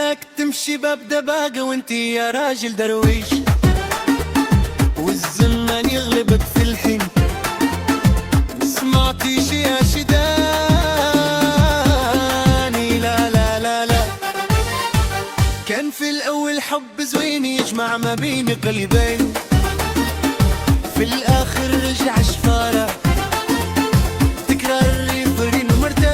عشدك تمشي ببدا باقة وانتي يا راجل درويش، والزمان يغلبك في الحين. سمعتي شي يا شداني؟ لا لا لا لا، كان في الأول حب زوين يجمع ما بين قلبين، في الآخر رجع شفارة تكرار يفرين مرتين.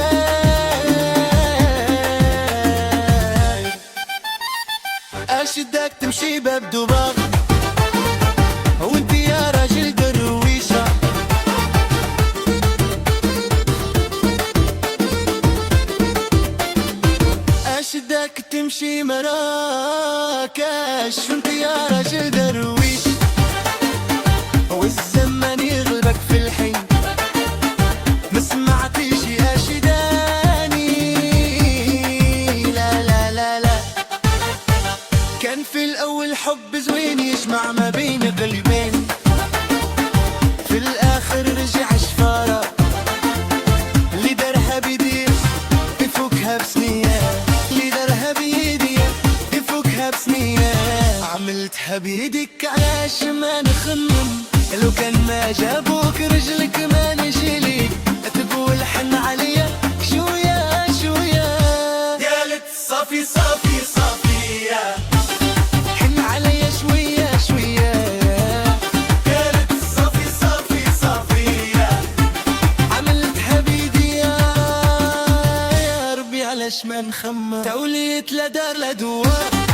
أشدك تمشي باب دباغ وانت يا راجل درويشة، أشدك تمشي مراكش وانت يا راجل درويش، والزمن يغلبك في الحين. ما سمعتيش يا شداني؟ لا لا لا لا، كان في الأول حب زوين يجمع ما بين قلبين، في الآخر رجع شفارة اللي درها بيديه يفكها بسنية، اللي درها بيديه يفكها بسنية. عملتها بيدك علاش ما نخمم، لو كان ما جابوك رجلك ما نجيليك، تقول حن عليا شوية شوية. قالت صافي صافي صافية، حن عليا شوية شوية. قالت صافي صافي صافية، عملتها بيدي يا ربي علاش ما نخمم. توليت لا دار لا دوار